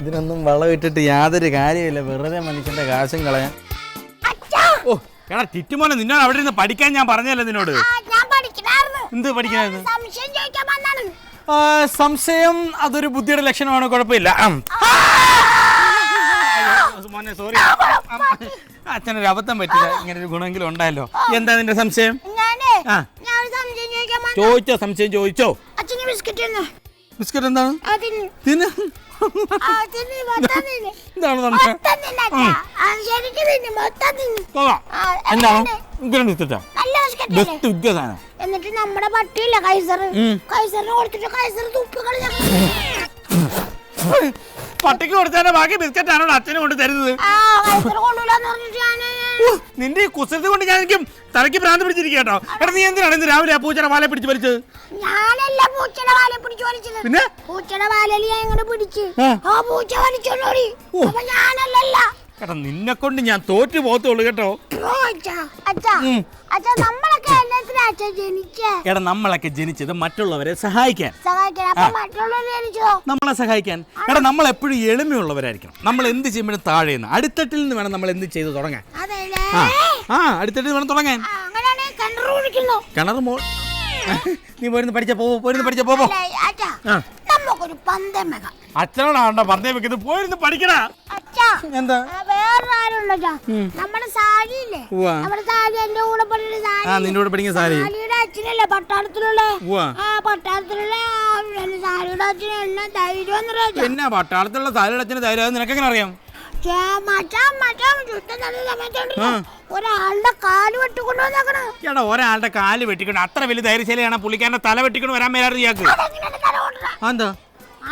ഇതിനൊന്നും വളമിട്ടിട്ട് യാതൊരു കാര്യമില്ല, വെറുതെ മനുഷ്യന്റെ കാശും കളയാൻ. ഓ എടാ ടിറ്റുമോനെ, നിന്നോട് അവിടെ ഇരുന്ന് പഠിക്കാൻ ഞാൻ പറഞ്ഞല്ലേ നിന്നോട്. എന്ത് പഠിക്കാനായിരുന്നു? സംശയം അതൊരു ബുദ്ധിയുടെ ലക്ഷണമാണ്, കുഴപ്പമില്ല. മോനെ സോറി, അച്ഛനൊരു അബദ്ധം പറ്റില്ല, ഇങ്ങനെ ഒരു ഗുണമെങ്കിലും ഉണ്ടായല്ലോ. എന്താ നിന്റെ സംശയം? ചോദിച്ചോ, സംശയം ചോദിച്ചോ. ബിസ്ക്കറ്റ് എന്താണ്? എന്താണ് സംശയം? എന്നിട്ട് നമ്മുടെ പട്ടിയില്ല കൈസറിന് കൊടുത്തിട്ട് കൈസർ തുപ്പിക്കളി. പട്ടിക്ക് കൊടുത്താൽ ബാക്കി ബിസ്ക്കറ്റ് ആണോ അച്ഛനെ കൊണ്ട് തരുന്നത്? നിന്റെ ഈ കുസൃതി കൊണ്ട് ഞാൻ എനിക്ക് തലയ്ക്ക് ഭ്രാന്ത് പിടിച്ചിരിക്കുക കേട്ടോ. എടാ നീ എന്തിനാണ് ഇന്ന് രാവിലെ ആ പൂച്ചയുടെ വാലെ പിടിച്ച് വലിച്ചത്? ഞാനല്ല പൂച്ചയുടെ വാലെ പിടിച്ചു വലിച്ചത്. പിന്നെ പൂച്ചയുടെ വാലയിൽ ഞാൻ ഇങ്ങനെ പിടിച്ച് ആ പൂച്ച വലിച്ചോടി. ഞാനല്ല കേട്ടോ, നിന്നെ കൊണ്ട് ഞാൻ തോറ്റു പോകത്തുള്ളൂ കേട്ടോ. എടാ നമ്മളൊക്കെ ജനിച്ചത് മറ്റുള്ളവരെ സഹായിക്കാൻ, നമ്മളെ സഹായിക്കാൻ. എടാ നമ്മൾ എപ്പോഴും എളിമയുള്ളവരായിരിക്കണം. നമ്മൾ എന്ത് ചെയ്യുമ്പോഴും താഴെന്ന്, അടിത്തട്ടിൽ നിന്ന് വേണം നമ്മൾ എന്ത് ചെയ്ത് തുടങ്ങാൻ. അടിത്തട്ടിൽ വേണം തുടങ്ങാൻ. കിണർ മോൾ നീ പോയിരുന്നു പഠിച്ച പോ. അച്ഛനോടാണോ പന്തയം വെക്കുന്നത്? പോയിരുന്നു പഠിക്കണ. എന്താ നമ്മുടെ സാരിയില്ലേ, നമ്മുടെ സാരി എന്റെ കൂടെ നിന്റെ കൂടെ പഠിക്കുന്ന സാരി അച്ഛനല്ലേ പട്ടാളത്തിലുള്ള സാരിയുടെ അച്ഛന് എന്നെ ധൈര്യം. പിന്നെ പട്ടാളത്തിലുള്ള സാരിയുടെ അച്ഛന് ധൈര്യം നിനക്കെങ്ങനെ അറിയാം? ഒരാളുടെ കാല് വെട്ടിക്കൊണ്ടുവന്നേക്കണ. ചേട്ടാ ഒരാളുടെ കാല് വെട്ടിക്കൊണ്ട് അത്ര വലിയ ധൈര്യശാലിയാണ് പുള്ളിക്കാരന്റെ തല വെട്ടിക്കൊണ്ട് വരാൻ മേലായിരുന്നു ഇയാൾക്ക്. എന്താ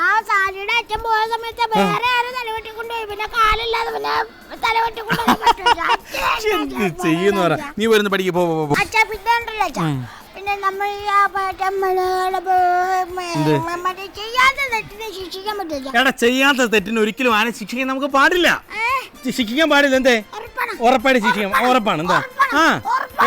ആ സാരിയുടെ അച്ഛൻ പോയ സമയത്ത് വേറെ ആരും തല വെട്ടിക്കൊണ്ടുപോയി, പിന്നെ കാലില്ലാതെ പിന്നെ തല വെട്ടിക്കൊണ്ടു ചെയ്യുന്ന പറ. നീ വരുന്ന പഠിക്ക് പോ. അച്ഛാ പിന്നെ ഉണ്ടല്ലോ അച്ഛാ, പിന്നെ നമ്മൾ ചെയ്യാത്ത തെറ്റിനെ ശിക്ഷിക്കാൻ പറ്റില്ല. എടാ ചെയ്യാത്ത തെറ്റിന് ഒരിക്കലും ആരെ ശിക്ഷിക്കാൻ നമുക്ക് പാടില്ല. ശിക്ഷിക്കാൻ പാടില്ല. എന്തേ? ഉറപ്പായിട്ട് ശിക്ഷിക്കാം. ഉറപ്പാണ്. എന്താ?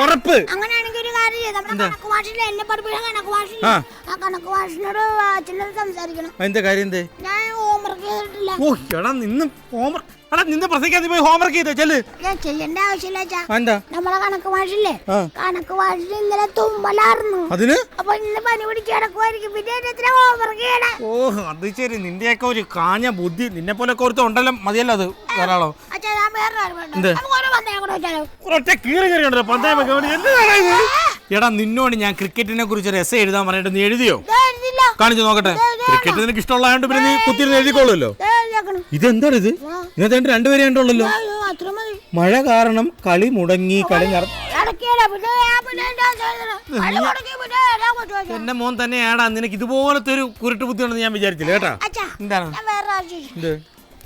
ഉറപ്പ്. അങ്ങനെയാണെങ്കിൽ ഒരു കാര്യം ചെയ്യും, നമ്മുടെ കണക്ക് ഭാഷയിൽ എന്നെ പഠിപ്പിക്കാൻ കണക്ക് ഭാഷയിൽ ആ കണക്ക് ഭാഷനോട് അച്ഛനോട് സംസാരിക്കണം. എന്താ കാര്യം? എന്തേ? ഞാൻ ഹോംവർക്ക് ചെയ്തിട്ടില്ല. ഓ എടാ നിന്ന് ഹോംവർക്ക്, എടാ നിന്ന് പ്രസംഗിക്കാൻ പോയി ഹോംവർക്ക് ചെയ്തോ ചെല്ല്. ഞാൻ ചെയ്യേണ്ട ആവശ്യമില്ല അച്ഛാ. എന്താ? നമ്മളെ കണക്ക് ഭാഷയില്ലേ, കണക്ക് ഭാഷയിൽ ഇന്നലെ തുമ്മലായിരുന്നു. അതിന് അപ്പൊ ഇന്ന് പനി പിടിച്ച് കിടക്കുമായിരിക്കും, പിന്നെ ഹോംവർക്ക് ചെയ്യണം. ഓ അത് ശരി, നിന്റെയൊക്കെ ഒരു കാഞ്ഞ ബുദ്ധി. നിന്നെ പോലെ കുറച്ച് ഉണ്ടല്ലോ, മതിയല്ലോ അത് ധാരാളം. അച്ഛാ ഞാൻ വേറെ ഒറ്റ കീറി കയറിയുണ്ടല്ലോ പന്തയം വെക്കാൻ. എന്താണ് ഇത്? എടാ നിന്നോട് ഞാൻ ക്രിക്കറ്റിനെ കുറിച്ച് ഒരു എസ്സേ എഴുതാൻ പറഞ്ഞിട്ട് നീ എഴുതിയോ? കാണിച്ചു നോക്കട്ടെ. ക്രിക്കറ്റ് നിനക്ക് ഇഷ്ടമുള്ളതായോണ്ട് പിന്നെ നീ കുത്തിരുന്ന് എഴുതിക്കോളൂല്ലോ. ഇതെന്താണ് ഇത്? ഇന്നത്തെ രണ്ടുപേരെ ഉണ്ടല്ലോ. മഴ കാരണം കളി മുടങ്ങി. എന്റെ മോൻ തന്നെയാടാ. നിനക്ക് ഇതുപോലത്തെ ഒരു കുരുട്ട് ബുദ്ധി ഉണ്ടെന്ന് ഞാൻ വിചാരിച്ചില്ല കേട്ടാ. എന്താണ്?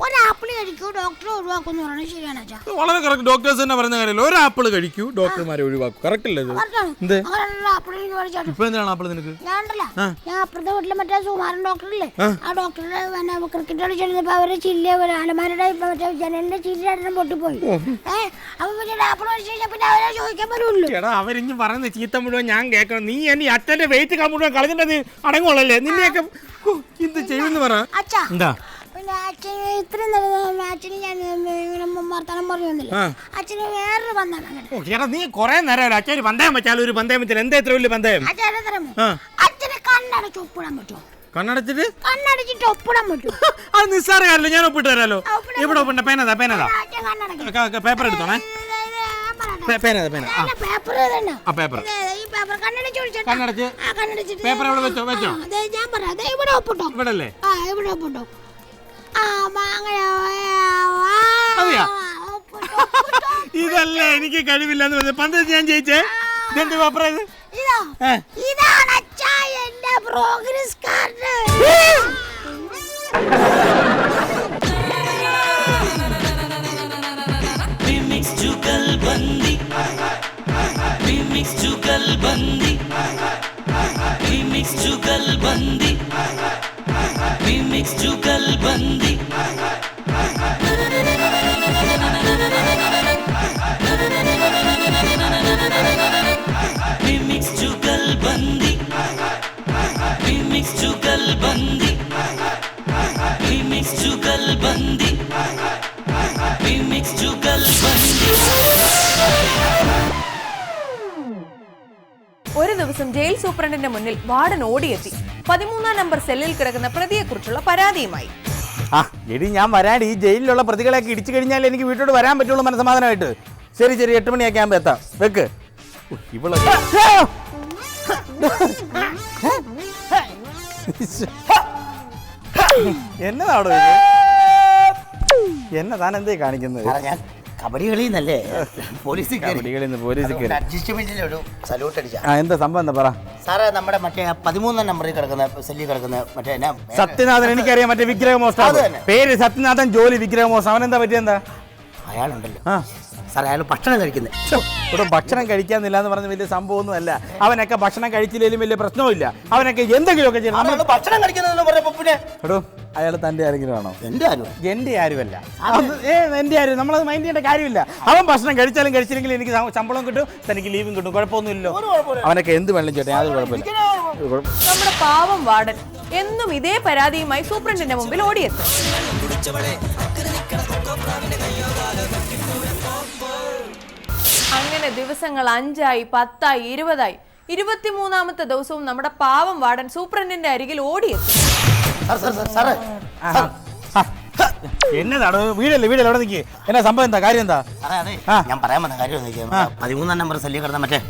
ഒരു ആപ്പിൾ കഴിക്കൂ ഡോക്ടർ ഒഴിവാക്കും പറയുന്നത് ശരിയാണ് അച്ഛാ? വളരെ കറക്റ്റ്. ഡോക്ടേഴ്സ് തന്നെ പറയുന്ന കാര്യമല്ല. ഒരു ആപ്പിൾ കഴിക്കൂ ഡോക്ടർമാരെ ഒഴിവാക്കും. കറക്റ്റ് അല്ലേ ഇത്? ഇപ്പൊ എന്താണ് ആപ്പിൾ നിനക്ക്? ഞാൻ അപ്പുറത്തെ വീട്ടിലെ മറ്റേ സുമാരൻ ഡോക്ടറില്ലേ, ആ ഡോക്ടറുടെ ക്രിക്കറ്റ് കളിച്ചിരുന്നപ്പോ അവരെ ചില്ല അലമാരുടെ മറ്റേ ജനലിന്റെ ചില്ലിടം പൊട്ടിപ്പോയി. അപ്പൊ പിന്നെ ആപ്പിൾ കഴിച്ചു കഴിഞ്ഞാൽ പിന്നെ അവരെ ചോദിക്കാൻ പറ്റുള്ളൂ. ചേട്ടാ അവരിഞ്ഞ് പറയുന്ന ചീത്ത മുഴുവൻ ഞാൻ കേൾക്കണം. നീ എന്നെ അച്ഛന്റെ വെയിറ്റ് മുഴുവൻ കളഞ്ഞിട്ട് നീ അടങ്ങുള്ളല്ലേ? നിന്നെയൊക്കെ ഇത് ചെയ്യുമെന്ന് പറ. അച്ഛാ പിന്നെ അച്ഛന് ഇത്രയും നല്ല അച്ഛന് ഞാൻ വർത്തമാനം പറയുന്നില്ല, അച്ഛന് വേറൊരു പന്തയം. നീ കൊറേ നേരം അച്ഛൻ പന്തയം വെച്ചാലും ഒരു പന്തയം വെച്ചാൽ എന്താ ഇത്ര വലിയ പന്തയം? അച്ഛന് കണ്ണടച്ച് ഒപ്പിടാൻ പറ്റുമോ? കണ്ണടച്ചിട്ട് ഒപ്പിടാൻ പറ്റുമോ? അത് നിസ്സാര കാര്യമല്ലോ, ഞാൻ ഒപ്പിട്ട് തരാലോ. ഇവിടെ ഒപ്പിട്ട പേനതാ പേപ്പർ എടുത്തോണേ. പേപ്പർ കണ്ണടച്ച് പേപ്പർ എവിടെ വെച്ചോ? ഇവിടെ അല്ലേ? ഇതല്ലേ എനിക്ക് കഴിവില്ലെന്ന് പറഞ്ഞത്. പന്തയത്ത് ഞാൻ ജയിച്ചേ. ഇതെന്ത് പേപ്പറാ ഇത്? ഇതാണ് അച്ഛാ എന്റെ പ്രോഗ്രസ് കാർഡ്. जुगलबंदी ഒരു ദിവസം ജയിൽ സൂപ്രണ്ടിന്റെ മുന്നിൽ വാർഡൻ ഓടിയെത്തി 13-ാം നമ്പർ സെല്ലിൽ കിടക്കുന്ന പ്രതിയെക്കുറിച്ചുള്ള പരാതിയുമായി. ആ എടി ഞാൻ വരാടി, ഈ ജയിലിലുള്ള പ്രതികളെയൊക്കെ ഇടിച്ചു കഴിഞ്ഞാൽ എനിക്ക് വീട്ടോട് വരാൻ പറ്റുള്ളൂ മനസ്സമാധാനമായിട്ട്. ശരി 8 മണിയൊക്കെ ആകുമ്പോൾ എത്താം. വെക്ക്. ഇവള് എന്നതാണോ ഇത്? എന്നെ താൻ എന്തേ കാണിക്കുന്നത്? കബഡി കളിന്നല്ലേ പോലീസ് പോലീസ് ഒരു സല്യൂട്ട് അടിച്ച. എന്താ സംഭവം എന്താ പറ സാറേ. നമ്മുടെ മറ്റേ 13-ാം നമ്പറിൽ കിടക്കുന്ന സെല്ലിൽ കിടക്കുന്ന മറ്റേ സത്യനാഥൻ, എനിക്കറിയാം, മറ്റേ വിഗ്രഹമോഷ്ടാവ്. പേര് സത്യനാഥൻ, ജോലി വിഗ്രഹമോഷ്ടാവ്. അവനെന്താ പറ്റിയെന്താ? അയാളുണ്ടല്ലോ സാറേ, അയാൾ ഭക്ഷണം കഴിക്കുന്നത്. ഇവിടെ ഭക്ഷണം കഴിക്കാന്നില്ല എന്ന് പറഞ്ഞ വലിയ സംഭവമൊന്നും അല്ല. അവനൊക്കെ ഭക്ഷണം കഴിച്ചില്ലെങ്കിലും വലിയ പ്രശ്നവുമില്ല. അവനൊക്കെ എന്തെങ്കിലുമൊക്കെ ചെയ്യണം. ഭക്ഷണം കഴിക്കുന്നതെന്ന് പറയുമ്പോൾ പിന്നെ എടോ, അയാൾ തന്റെ ആരെങ്കിലും ആണോ? എന്റെ ആരും എന്റെ ആരുമല്ല. എന്റെ ആരും നമ്മളത് മൈൻഡ് ചെയ്യേണ്ട കാര്യമില്ല. അവൻ ഭക്ഷണം കഴിച്ചാലും കഴിച്ചില്ലെങ്കിലും എനിക്ക് ശമ്പളം കിട്ടും, തനിക്ക് ലീവും കിട്ടും, കുഴപ്പമൊന്നുമില്ലല്ലോ. അവനൊക്കെ എന്ത് വെള്ളം ചേട്ടാ, യാതൊരു കുഴപ്പമില്ല. നമ്മുടെ പാവം വാർഡൻ എന്നും ഇതേ പരാതിയുമായി സൂപ്രണ്ടിന്റെ മുമ്പിൽ ഓടിയെത്തും. അങ്ങനെ ദിവസങ്ങൾ 5ആയി, 10ആയി, 20ആയി. 23-ാമത്തെ ദിവസവും നമ്മുടെ പാവം വാർഡൻ സൂപ്രണ്ടിന്റെ അരികിൽ ഓടിയെത്തും. എന്നതാണ്? വീടല്ലേ അവിടെ നിൽക്കി. എന്നാ സംഭവം, എന്താ കാര്യം? എന്താ ഞാൻ പറയാൻ വന്ന കാര്യം? 13-ാം നമ്പർ സെല്ലിൽ കിടന്ന മറ്റേ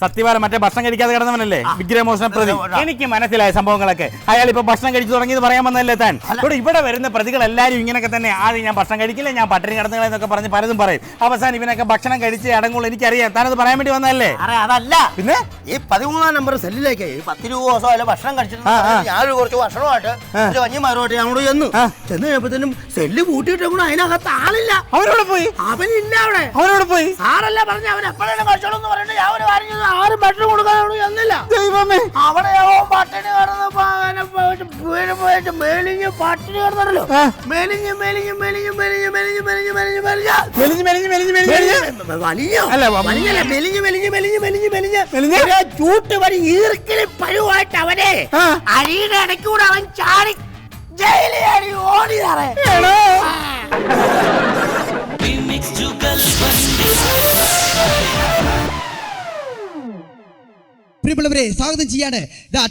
സത്യവാരം, മറ്റേ ഭക്ഷണം കഴിക്കാതെ കിടന്നവനല്ലേ വിഗ്രഹമോഷണ പ്രതി. എനിക്ക് മനസ്സിലായ സംഭവങ്ങളൊക്കെ. അയാൾ ഇപ്പൊ ഭക്ഷണം കഴിച്ചു തുടങ്ങിയത് പറയാൻ വന്നല്ലേ താൻ? ഇവിടെ വരുന്ന പ്രതികൾ എല്ലാവരും ഇങ്ങനെയൊക്കെ തന്നെ. ആദ്യം ഞാൻ ഭക്ഷണം കഴിക്കില്ല, ഞാൻ പട്ടിണി കിടന്നുകളെന്നൊക്കെ പറഞ്ഞ് പലതും പറയും. അവസാനം ഇവനൊക്കെ ഭക്ഷണം കഴിച്ച് അടങ്ങുള്ളൂ. എനിക്കറിയാം, താനത് പറയാൻ വേണ്ടി വന്നതല്ലേ? അതല്ല, പിന്നെ ഈ 13-ാം നമ്പർ സെല്ലിലേക്ക് 10 രൂപ ദിവസം അല്ല ഭക്ഷണം കഴിച്ചിട്ട് ഞാനൊരു കുറച്ച് ഭക്ഷണമായിട്ട് കഞ്ഞിമാരുമായിട്ട് ഞങ്ങളോട് ചെന്ന് കഴിയുമ്പോഴത്തേനും സെല്ല് കൂട്ടിയിട്ട് അതിനകത്ത് ആളില്ല. അവരോട് പോയി. അവനില്ല അവിടെ. അവരോട് പോയി. സാറല്ല പറഞ്ഞ അവൻ എപ്പോഴാണ് കഴിച്ചോളൂ എന്ന് പറഞ്ഞിട്ട് ഞാൻ ഒരു കാര്യം ആരും ഭക്ഷണം കൊടുക്കാനോട് ചെന്നില്ല. അവിടെ പട്ടിണി കിടന്ന് മേലിഞ്ഞ് പട്ടിണി കിടന്നല്ലോ. മേലിഞ്ഞ് ചൂട്ട് വരി ഈർക്കിലി പഴുവായിട്ട് അവനെ അരിയുടെ ഇടയ്ക്കൂടെ അവൻ ചാടി ജയിലിൽ ഓടി സാറേ. പ്രിയമുള്ളവരെ, സ്വാഗതം ചെയ്യാണ്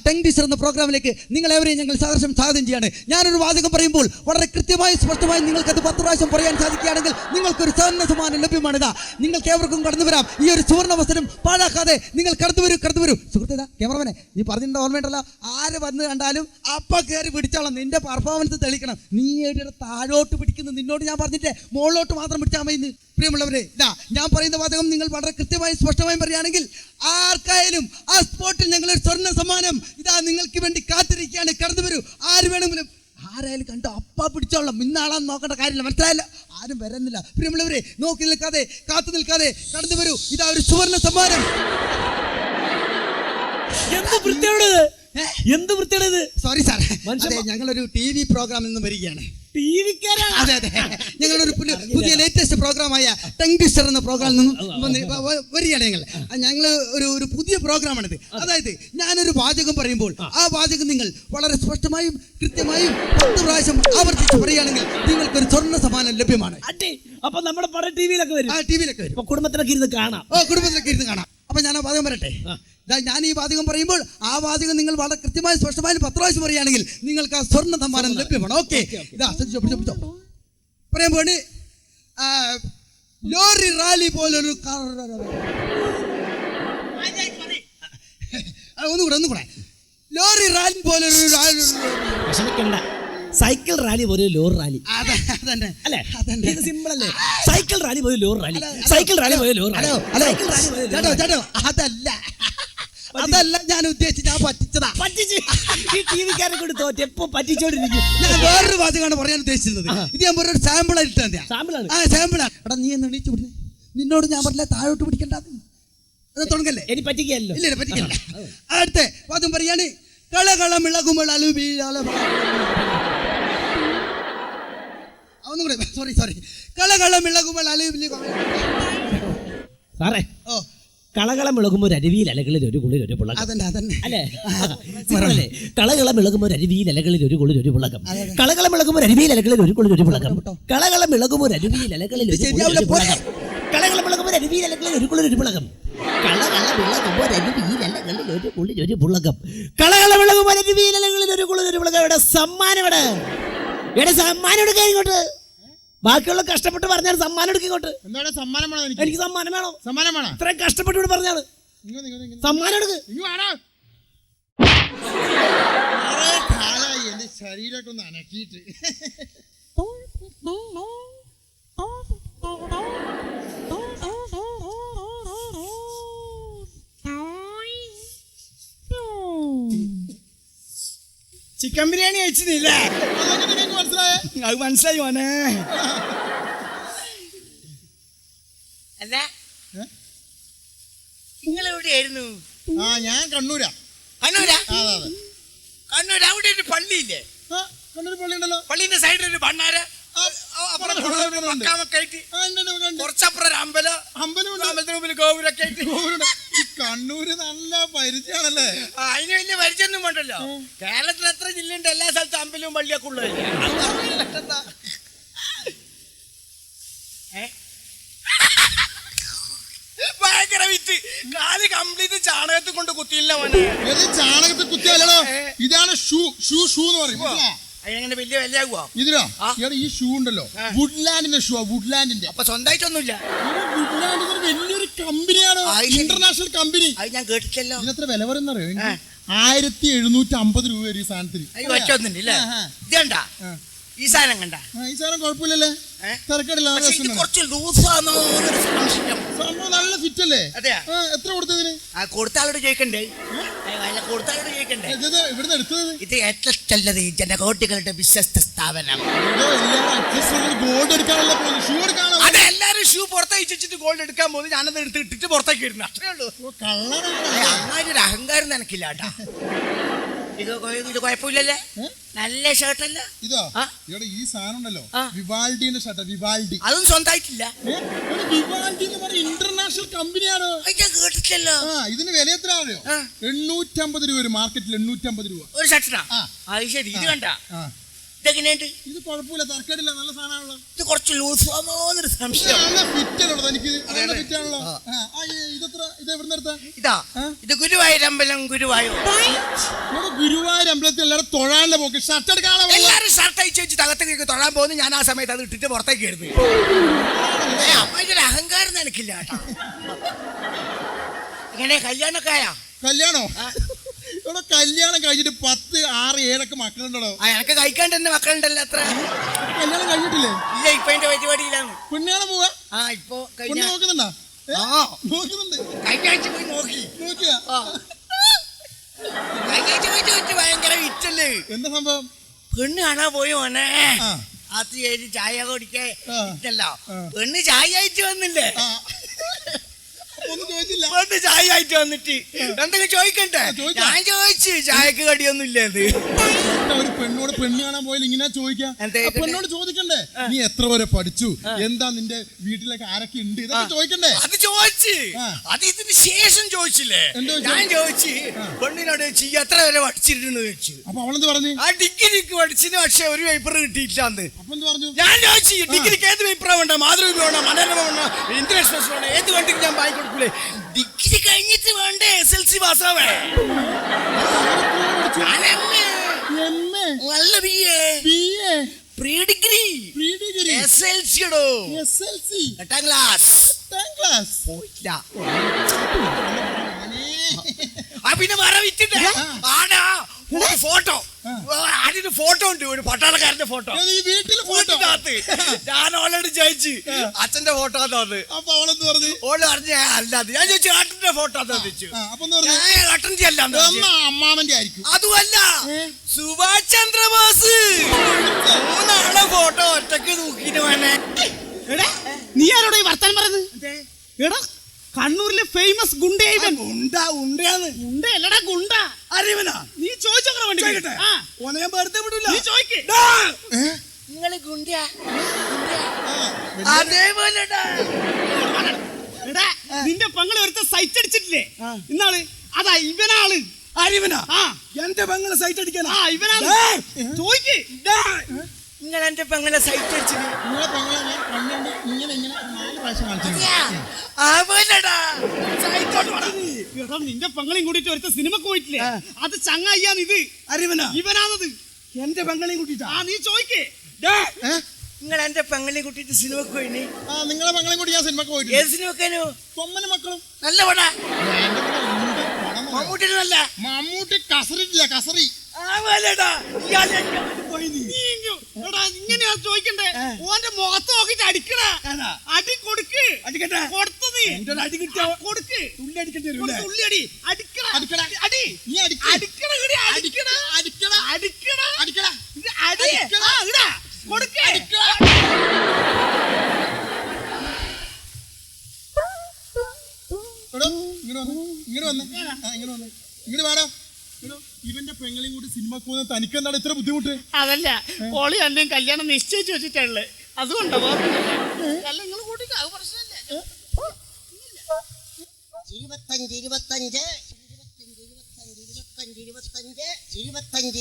ടങ് ടീച്ചർ എന്ന പ്രോഗ്രാമിലേക്ക് നിങ്ങളെവരെയും ഞങ്ങൾ സഹർഷം സ്വാഗതം ചെയ്യാണ്. ഞാനൊരു വാചകം പറയുമ്പോൾ വളരെ കൃത്യമായി സ്പഷ്ടമായി നിങ്ങൾക്കത് 10 പ്രാവശ്യം പറയാൻ സാധിക്കുകയാണെങ്കിൽ നിങ്ങൾക്കൊരു സുവർണ്ണ സമ്മാനം ലഭ്യമാണിതാ. നിങ്ങൾക്ക് ഏവർക്കും കടന്നു വരാം. ഈ ഒരു സുവർണ്ണ അവസരം പാഴാക്കാതെ നിങ്ങൾ കടന്നു വരൂ. സുഹൃത്തേതാ ക്യാമറമാനെ, നീ പറഞ്ഞിട്ടുണ്ടോ ഓർമ്മയുണ്ടല്ലോ? ആര് വന്ന് കണ്ടാലും അപ്പ കയറി പിടിച്ചോളാം. നിന്റെ പെർഫോമൻസ് തെളിയിക്കണം. നീ എവിടെ താഴോട്ട് പിടിക്കുന്നു? നിന്നോട് ഞാൻ പറഞ്ഞിട്ട് മുകളിലോട്ട് മാത്രം പിടിച്ചാൽ മതി. പ്രിയമുള്ളവരെ, ഞാൻ പറയുന്ന വാചകം നിങ്ങൾ വളരെ കൃത്യമായും സ്പഷ്ടമായും പറയുകയാണെങ്കിൽ ആർക്കായാലും ആ സ്പോട്ടിൽ ഞങ്ങളൊരു സ്വർണ്ണ സമ്മാനം ഇതാ നിങ്ങൾക്ക് വേണ്ടി കാത്തിരിക്കുകയാണ്. കടന്നു വരൂ. ആര് വേണമെങ്കിലും ആരായാലും കണ്ടോ അപ്പ പിടിച്ചോളാം. ഇന്നാളാന്ന് നോക്കേണ്ട കാര്യമില്ല. മനസ്സിലായല്ലോ? ആരും വരുന്നില്ല. പ്രിയമുള്ളവരെ, നോക്കി നിൽക്കാതെ കാത്തു നിൽക്കാതെ കടന്നു വരൂ. ഇതാ ഒരു സുവർണ്ണ സമ്മാനം. എന്ത് വൃത്തിയാണ്? സോറി സാർ, ഞങ്ങളൊരു TV പ്രോഗ്രാമിൽ നിന്ന് വരികയാണ്. അതെ, ഞങ്ങളൊരു പുതിയ ലേറ്റസ്റ്റ് പ്രോഗ്രാമായ ടങ് ട്വിസ്റ്റർ എന്ന പ്രോഗ്രാമിൽ നിന്നും വരികയാണ്. ഞങ്ങൾ ഒരു പുതിയ പ്രോഗ്രാമാണിത്. അതായത് ഞാനൊരു വാചകം പറയുമ്പോൾ ആ വാചകം നിങ്ങൾ വളരെ സ്പഷ്ടമായും കൃത്യമായും 10 പ്രാവശ്യം ആവർത്തിച്ച് പറയുകയാണെങ്കിൽ നിങ്ങൾക്കൊരു സ്വർണ്ണ സമ്മാനം ലഭ്യമാണ്. അപ്പൊ നമ്മുടെ പടം ടിവിയിലൊക്കെ വരും. കുടുംബത്തിലൊക്കെ ഇരുന്ന് കാണാം. അപ്പൊ ഞാൻ ആ വാചകം പറയട്ടെ. ഞാൻ ഈ വാചകം പറയുമ്പോൾ ആ വാചകം നിങ്ങൾ വളരെ കൃത്യമായി സ്പഷ്ടമായി 10 പ്രാവശ്യം പറയുകയാണെങ്കിൽ നിങ്ങൾക്ക് ആ സ്വർണ്ണ സമ്മാനം ലഭ്യമാണ്. ഓക്കെ, ഇതാ പിടിച്ചോ. പറയാൻ പോണി ലോറി റാലി പോലൊരു ഒന്നുകൂടെ ലോറി റാലി പോലൊരു സൈക്കിൾ റാലി പോലെ ലോറി റാലി. അല്ലേ? സിമ്പിൾ അല്ലേ? സൈക്കിൾ റാലി പോലെ ലോറി റാലി. അതല്ല ഞാൻ ഉദ്ദേശിച്ചു. ഞാൻ പറ്റിച്ച് ഈ ടിവിക്കാരെ കൊണ്ട് തോറ്റ് എപ്പോ പറ്റിച്ചോണ്ടിരിക്കും. ഞാൻ വേറൊരു വാചകമാണ് പറയാൻ ഉദ്ദേശിച്ചത്. ഇത് ഞാൻ ഒരു സാമ്പിളാണ് ഇട്ടാ. സാമ്പിളാണ്. എടാ നീ എന്ന് എണീച്ചു വിടുന്നേ. നിന്നോട് ഞാൻ പറഞ്ഞില്ല താഴോട്ട് പിടിക്കണ്ട. തുടങ്ങല്ലേ? എനിക്ക് പറ്റിക്കല്ലോ. ഇല്ല, പറ്റിക്കല്ല. അടുത്ത വാദം പറയാണ് കളകളമിളകുമ്പോൾ ഒന്നും കൂടെ. സോറി കളകളമിളകുമ്പോൾ സാറേ, കളകളം വിളകുമ്പോൾ ഒരു അരുവിയിൽ അലകളിൽ ഒരു കുളിർ ഒരു പുളകം. അതന്നെ അതന്നെ അല്ലേ? സിമ്പിളല്ലേ? കളകളം വിളകുമ്പോൾ ഒരു അരുവിയിൽ അലകളിൽ ഒരു കുളിർ ഒരു പുളകം. കളകളം വിളകുമ്പോൾ അരുവിയിൽ അലകളിൽ ഒരു കുളിർ ഒരു പുളകം. കളകളം വിളകുമ്പോൾ അരുവിയിൽ അലകളിൽ ഒരു കുളിർ ഒരു പുളകം. കളകളം വിളകുമ്പോൾ അരുവിയിൽ അലകളിൽ ഒരു കുളിർ ഒരു പുളകം. കളകളം വിളകുമ്പോൾ അരുവിയിൽ അലകളിൽ ഒരു കുളിർ ഒരു പുളകം. കളകളം വിളകുമ്പോൾ അരുവിയിൽ അലകളിൽ ഒരു കുളിർ ഒരു പുളകം. ഇവിടെ സമ്മാനം, ഇവിടെ സമ്മാനം എടുക്കാൻ ഇങ്ങോട്ട്. ബാക്കിയുള്ള കഷ്ടപ്പെട്ട് പറഞ്ഞാൽ സമ്മാനം എടുക്കും ഇങ്ങോട്ട്. എന്താണ് സമ്മാനം വേണോ? എനിക്ക് സമ്മാനം വേണോ? സമ്മാനം വേണം. ഇത്രയും കഷ്ടപ്പെട്ട് ഇവിടെ പറഞ്ഞാണ് സമ്മാനം എടുക്ക്. എന്റെ ശരീരമൊക്കെ ഒന്ന് അനക്കിയിട്ട് ചിക്കൻ ബിരിയാണി കഴിച്ചിട്ടില്ലേ? അത് മനസ്സിലായി മോനെ. അല്ല നിങ്ങൾ എവിടെയായിരുന്നു? ഞാൻ കണ്ണൂരാ. കണ്ണൂരാ? അതെ അതെ. കണ്ണൂർ അവിടെ ഒരു പള്ളിയില്ലേ? കണ്ണൂർ പള്ളി ഉണ്ടല്ലോ. പള്ളിന്റെ സൈഡിൽ ഒരു ഭണ്ണാര, കുറച്ചപ്പുറം ഒരു അമ്പലം, അമ്പലത്തിന് മുമ്പിൽ ഗോപുരൊക്കെ ആയിട്ട്. കണ്ണൂര് നല്ല പരിചയമാണല്ലേ? അതിന് വലിയ പരിചയമൊന്നും വേണ്ടല്ലോ. കേരളത്തിൽ എത്ര ജില്ലയുണ്ട്? എല്ലാ സ്ഥലത്തും അമ്പലവും പള്ളിയൊക്കെ ഉള്ളതല്ലേ. ഭയങ്കര വിറ്റ്. കാല് കംപ്ലീറ്റ് ചാണകത്തിൽ കൊണ്ട് കുത്തിയില്ല മോനെ. ചാണകത്തിൽ കുത്തിയാലോ? ഇതാണ് ഷൂ. ഷൂ ഷൂ എന്ന് പറയും. അതിനെങ്ങനെ വലിയ വിലയാകുവോ ഇതിനോ? ഈ ഷൂ ഉണ്ടല്ലോ, വുഡ്ലാൻഡിന്റെ ഷൂ. വുഡ്ലാൻഡിന്റെ. അപ്പൊ സ്വന്തമായിട്ടൊന്നുമില്ല. വുഡ്ലാൻഡ് വലിയൊരു കമ്പനിയാണ്, ഇന്റർനാഷണൽ കമ്പനി. അത് ഞാൻ കേട്ടിട്ടല്ലോ. ഇതിനെത്ര വില പറയുന്നറിയോ? 1750 രൂപ വരും ഈ സാധനത്തിന്. ഒറ്റൊന്നുണ്ടല്ലേ? ഇതണ്ട ഈ സാധനം കണ്ട? ഈ സാധനം കുഴപ്പമില്ലല്ലേ? തിരക്കടില്ല. കുറച്ച് ലൂസാണോ സംഭവം നല്ല ഫിറ്റ് അല്ലേ? അതെയാ? എത്ര കൊടുത്തതിന്? കൊടുത്താളോട് ചോദിക്കണ്ടേ? കൊടുത്താളോട് ചോദിക്കണ്ടേ? ഇവിടുന്ന് എടുത്തത് ഇത് ഏറ്റവും ജനകോട്ടികളുടെ വിശ്വസ്ത സ്ഥാപനം. ഗോൾഡ് എടുക്കാനുള്ള ഷൂ എടുക്കാനുള്ള. അതെ, എല്ലാരും ഷൂ പുറത്തേക്ക് വെച്ചിട്ട് ഗോൾഡ് എടുക്കാൻ പോകുന്നത് ഞാനത് എടുത്ത് ഇട്ടിട്ട് പുറത്തേക്ക് ഇടുന്നു. അത്രേ ഉള്ളൂ. അമ്മാതിരി അഹങ്കാരം നിനക്കില്ല കേട്ടാ. ഇത് കുഴപ്പമില്ലല്ലേ? നല്ല ഷർട്ടല്ല ഇതോ? ഇവിടെ ഈ സാധനം ഉണ്ടല്ലോ, വിവാൽഡിന്റെ ഷർട്ട്. വിവാൽഡി അതും സ്വന്തമായിട്ടില്ല. വിവാൽഡി എന്ന് പറഞ്ഞ ഇന്റർനാഷണൽ കമ്പനിയാണ്. കേട്ടിട്ടില്ലല്ലോ. ഇതിന് വില എത്ര അറിയോ? 850 രൂപ വരും മാർക്കറ്റിൽ. 850 രൂപ ഒരു ഷർട്ടിനാ? അത് ശരി. ഇത് കണ്ട ഇതെങ്ങനെയുണ്ട്? ഇത് കുഴപ്പമില്ല, തർക്കടില്ല, നല്ല സാധനമാണല്ലോ. ഇത് കുറച്ച് ലൂസ് ആണോന്നൊരു സംശയം. ഫിറ്റാണല്ലോ തനിക്ക്. ഫിറ്റാണല്ലോ. ഇത് എവിടെ നിർത്താ? ഇതാ ഇത് ഗുരുവായൂരമ്പലം. ഗുരുവായൂർ അമ്പലത്തിൽ എല്ലാവരും തൊഴാനുള്ള പോക്ക്. ഷർട്ട് എടുക്കാനുള്ള എല്ലാരും ഷർട്ട് അയച്ചു വെച്ചിട്ട് അകത്തേക്ക് തൊഴാൻ പോകുന്നു. ഞാൻ ആ സമയത്ത് അത് ഇട്ടിട്ട് പുറത്തേക്ക് ആയിരുന്നു. അമ്മയുടെ അഹങ്കാരം നിനക്കില്ല കേട്ടോ. ഇങ്ങനെ കല്യാണമൊക്കെ ആയാ? കല്യാണോ? ഇവിടെ കല്യാണം കഴിഞ്ഞിട്ട് 10, 6, 7 മക്കളുണ്ടോ? എനിക്ക് കഴിക്കാണ്ട് തന്നെ മക്കളുണ്ടല്ലോ. അത്ര കല്യാണം കഴിഞ്ഞിട്ടില്ലേ? ഇല്ല, ഇപ്പൊ എന്റെ പരിപാടിയിലാണ്. പെണ്ണുകാണാൻ പോവാ? ഇപ്പൊ നോക്കുന്നുണ്ടോ? നോക്കുന്നുണ്ട്. കഴിഞ്ഞ ആഴ്ച പോയി നോക്കി. നോക്കിയാ? കഴിഞ്ഞ ആഴ്ച പോയിട്ട് ഭയങ്കര വിറ്റല്ലേ. എന്താ സംഭവം? പെണ്ണ് കാണാൻ പോയി മോനെ. അത് ചായ കുടിക്കല്ലോ. പെണ്ണ് ചായ അയച്ചു വന്നില്ലേ? പെണ്ണ് ചായ ആയിട്ട് വന്നിട്ട് എന്തൊക്കെ ചോദിക്കണ്ടേ? ഞാൻ ചോദിച്ചു ചായക്ക് കടിയൊന്നും ഇല്ലേത്. ഒരു പെണ്ണോട് പെണ്ണ് കാണാൻ പോയാൽ ഇങ്ങനെ ചോദിക്കാം. പെണ്ണോട് ചോദിക്കണ്ടേ, നീ എത്ര വരെ പഠിച്ചു, എന്താ നിന്റെ വീട്ടിലേക്ക് ആരൊക്കെ ഉണ്ട്, ഇതൊക്കെ ചോദിക്കണ്ടേ? അത് ചോദിച്ചു. അത് ഇതിന് ശേഷം ചോദിച്ചില്ലേ? ഞാൻ ചോദിച്ചു പെണ്ണിനോട് ചോദിച്ചു എത്ര വരെ പഠിച്ചിരുന്നു ചോദിച്ചു. അപ്പൊ അവളെന്ത് പറഞ്ഞു? ആ ഡിഗ്രിക്ക് പഠിച്ചിന്, പക്ഷെ ഒരു പേപ്പർ കിട്ടിയില്ലാന്ന്. അപ്പൊ എന്ത് പറഞ്ഞു? ഞാൻ ചോദിച്ചു ഡിഗ്രിക്ക് ഏത് പേപ്പറാ വേണ്ട? മാതൃഭൂമി വേണോ, മനോരമ വേണോ, ഇന്റർനാഷണൽ വേണോ, ഏത് വണ്ടിക്ക് ഞാൻ വാങ്ങി കൊടുക്കൂലേ? ഡിഗ്രി കഴിഞ്ഞിട്ട് വേണ്ടേ SLC പാസ്സാവേ? നല്ല BA പ്രീ ഡിഗ്രി SLC ഇടോ. 8ാം ക്ലാസ് പോയില്ല. പിന്നെ മറ വിറ്റിട്ട് ആടാ ഫോട്ടോ. അതിന് ഫോട്ടോ ഉണ്ട്, ഒരു പട്ടാളക്കാരന്റെ ഫോട്ടോ. വീട്ടിലെ ഫോട്ടോ. ഞാൻ ഓൾറെഡി ചോദിച്ചു അച്ഛന്റെ ഫോട്ടോ തന്നത്. അപ്പൊ അവളെന്ത് പറഞ്ഞു? ഓള് പറഞ്ഞ അല്ലാതെ. ഞാൻ ചോദിച്ചു ഏട്ടന്റെ ഫോട്ടോ ചോദിച്ചു. ഏട്ടന്റെ അല്ല, അമ്മാമന്റെ ആയിരിക്കും. അതുമല്ല, സുഭാഷ് ചന്ദ്രബോസ്. 3 ആളെ ഫോട്ടോ ഒറ്റക്ക് തൂക്കിട്ട് വേണേ. നീ ആരോടെ ഈ വർത്താനം പറയുന്നത്? എടാ, കണ്ണൂരിലെ ഫേമസ് ഗുണ്ടയാണ്. ഗുണ്ടയല്ലടാ, ഗുണ്ട. അറിവനാ? നീ ചോദിച്ചോക്കണ വേണ്ടി. ഞാൻ വെറുതെ വിടില്ല. നീ ചോദിക്കേ. നിങ്ങള് ഗുണ്ട അതേപോലെ നിന്റെ പെങ്ങളെ ഒരുത്ത സൈറ്റ് അടിച്ചിട്ടില്ലേ ഇന്നാള് അതാ ഇവനാള്. ആരിവനാ എന്റെ പെങ്ങളെ സൈറ്റ് അടിക്കാനാ? ഇവനാണ് ചോദിക്ക്. നിങ്ങൾ എന്റെ പെങ്ങളെ സൈറ്റ് അടിച്ചത് നിങ്ങളെ പെങ്ങളെ ഞാൻ കണ്ടുകൊണ്ട് ഇങ്ങനെ 4 പ്രാവശ്യം കാണിച്ചു. അവനടാ എടാ നിന്റെ പെങ്ങളെയും കൂട്ടിട്ട് ഒരുത്ത സിനിമക്ക് പോയിട്ടില്ലേ? അത് ചങ്ങായിയാണ് ഇത്. ആരിവനാ? ഇവനാണത്. എന്റെ പെങ്ങളെയും കൂട്ടിട്ടാ? നീ ചോദിക്കേ. നിങ്ങൾ എന്റെ പെങ്ങളെയും കൂട്ടിട്ട് സിനിമക്ക് പോയിന്? നിങ്ങളെ പെങ്ങളെയും കൂട്ടി ഞാൻ സിനിമക്ക് പോയിട്ട്. ഏത് സിനിമക്കാനോ? തൊമ്മന മക്കളും. നല്ല പടാ. മമ്മൂട്ടിയുടെ നല്ല. മമ്മൂട്ടി കസറിട്ടില്ല, കസറി. ഇങ്ങനെയാ ചോദിക്കണ്ടേ? ഓന്റെ മുഖത്ത് നോക്കിട്ട് അടിക്കണ. അടി കൊടുക്ക്. അടിക്കട്ടെ. കൊടുത്തത് അടി കിട്ടിയ കൊടുക്ക്. തുള്ളി അടിക്കേണ്ടി വരും. തുള്ളി അടി. അടിക്കണ. അടിക്കട. അടി. നീ അടിക്ക. അടിക്കണ ഇടി. അടിക്കണ. അടിക്കട. അടിക്കണ. അടിക്കട. ഇത് അടി. ഇടാ. കൊടുക്ക്. ഇങ്ങനെ വന്നേ. ഇങ്ങനെ വേണം. ഇവന്റെ പെങ്ങളെയും കൂടി സിനിമക്ക് പോകുന്ന തനിക്കെന്താണ് ഇത്ര ബുദ്ധിമുട്ട്? അതല്ല ഓളി എന്നെ കല്യാണം നിശ്ചയിച്ചു വെച്ചിട്ടുള്ളത്. അതുകൊണ്ടോ അല്ല നിങ്ങൾ കൂട്ടിട്ട് അത് പ്രശ്നമില്ല. 25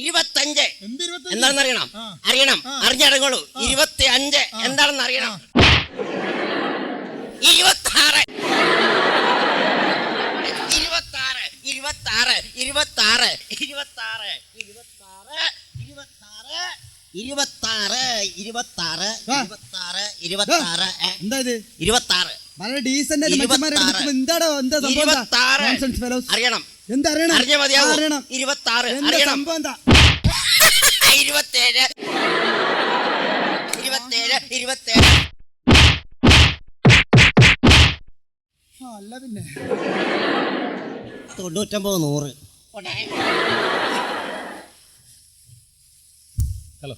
25 എന്താണെന്ന് അറിയണം? അറിഞ്ഞടങ്ങോളൂ. 25 എന്താണെന്ന് അറിയണം? 26 വളരെ ഡീസന്റ് എന്താടോ എന്താ സംഭവം? അറിയണം. എന്തറിയണം? അറിഞ്ഞാ മതിയാവോ? അറിയണം. 26 എന്താ അറിയണം. സംഭവം എന്താ? 27 അല്ല പിന്നെ 99 100. ഹലോ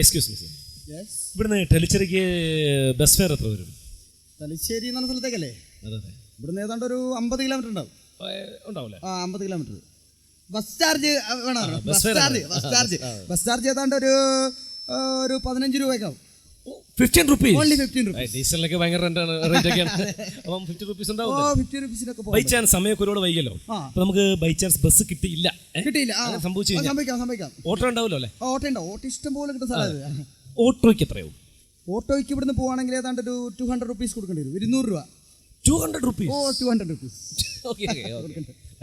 എക്സ്ക്യൂസ് മീ സർ, ഇവിടുന്ന് ടെലിച്ചെറിക്ക് ബസ് ഫെയർ എത്ര വരും? തലശ്ശേരി എന്ന് പറഞ്ഞ സ്ഥലത്തേക്കല്ലേ? അതെ അതെ. ഇവിടുന്ന് ഏതാണ്ട് ഒരു 50 കിലോമീറ്റർ ഉണ്ടാവും. ഉണ്ടാവില്ലേ? 50 കിലോമീറ്റർ. ബസ് ചാർജ് വേണോ? ബസ് ചാർജ് ഏതാണ്ട് ഒരു 15 രൂപയ്ക്കാവും. 15 rupees? Only 15 rupees. ഡീസലിനൊക്കെ ഭയങ്കര റേറ്റ് ഒക്കെയാണ്. അപ്പം 50 rupees ഉണ്ടാവും. 50 രൂപീസിനൊക്കെ ബൈ ചാൻസ് സമയമൊക്കെ ഒരുപാട് വൈകിയല്ലോ, അപ്പൊ നമുക്ക് ബൈ ചാൻസ് ബസ് കിട്ടിയില്ല, സംഭവിച്ചു സംഭവിക്കാം. ഓട്ടോ ഉണ്ടാവുമല്ലോ അല്ലേ? ഓട്ടോ ഉണ്ടോ? ഓട്ടോ ഇഷ്ടം പോലെ കിട്ടുന്ന സ്ഥലം. ഓട്ടോയ്ക്ക് എത്രയാവും? ഓട്ടോയ്ക്ക് ഇവിടുന്ന് പോവാണെങ്കിൽ ഏതാണ്ട് ഒരു 200 rupees കൊടുക്കേണ്ടി വരും. 200 രൂപ. 200 rupees? 200 rupees.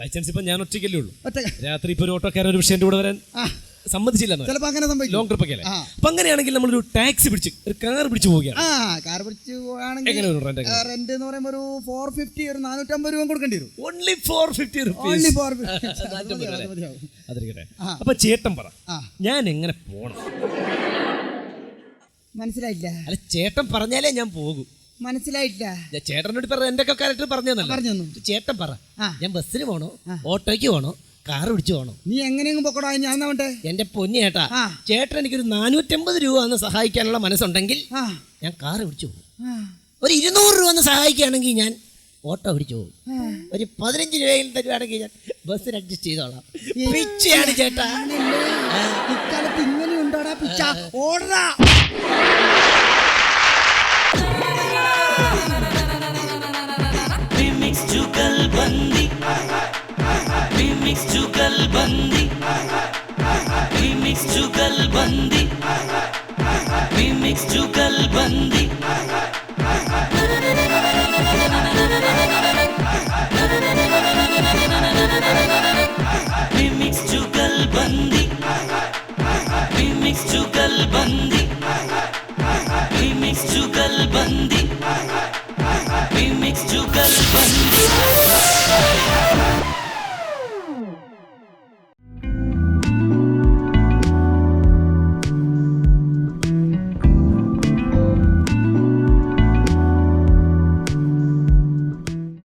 ബൈ ചാൻസ് ഇപ്പൊ ഞാൻ ഒറ്റയ്ക്കല്ലേ ഉള്ളൂ, രാത്രി ഇപ്പൊ ഒരു ഓട്ടോക്കാരൻ ഒരു വിഷയം കൂടെ വരാൻ സമ്മതിച്ചില്ല, ലോങ് ട്രിപ്പ് ഒക്കെ അല്ലേ? അപ്പൊ അങ്ങനെയാണെങ്കിൽ നമ്മളൊരു ടാക്സി പിടിച്ച് ഒരു കാർ പിടിച്ച് പോവുകയാണ്. കാർ പിടിച്ച് പോവുകയാണെങ്കിൽ റെന്റ് എന്ന് പറയുമ്പോൾ ഒരു 450 ഒരു 450 രൂപ കൊടുക്കേണ്ടി വരും. Only 450 rupees? അതിരിക്കട്ടെ. അപ്പൊ ചേട്ടൻ പറ, ഞാൻ എങ്ങനെ പോണം? മനസ്സിലായില്ല. അല്ല ചേട്ടൻ പറഞ്ഞാലേ ഞാൻ പോകും. മനസ്സിലായില്ല. ചേട്ടനോട് പറ, എന്റെ ഒക്കെ ക്യാരക്ടർ പറഞ്ഞു. ചേട്ടൻ പറ, ഞാൻ ബസ്സിന് പോണോ ഓട്ടോയ്ക്ക് പോണോ കാർ പിടിച്ചു പോണോ? നീ എങ്ങനെയെങ്കിലും പൊക്കോടാ, ഞാൻ എന്റെ പൊന്നു ചേട്ടാ, ചേട്ടൻ എനിക്കൊരു 450 രൂപ ഒന്ന് സഹായിക്കാനുള്ള മനസ്സുണ്ടെങ്കിൽ ഞാൻ കാർ പിടിച്ചു പോകും. ഒരു 200 രൂപ ഒന്ന് സഹായിക്കുകയാണെങ്കിൽ ഞാൻ ഓട്ടോ പിടിച്ചു പോകും. ഒരു 15 രൂപയിൽ തരുവാണെങ്കിൽ ഞാൻ ബസ്സിന് അഡ്ജസ്റ്റ് ചെയ്തോളാം. പിച്ചയാണ് ചേട്ടാ. ഇക്കാലത്ത് ഇങ്ങനെയുണ്ടോടാ പിച്ച? ഓടാ. जुगलबंदी जुगलबंदी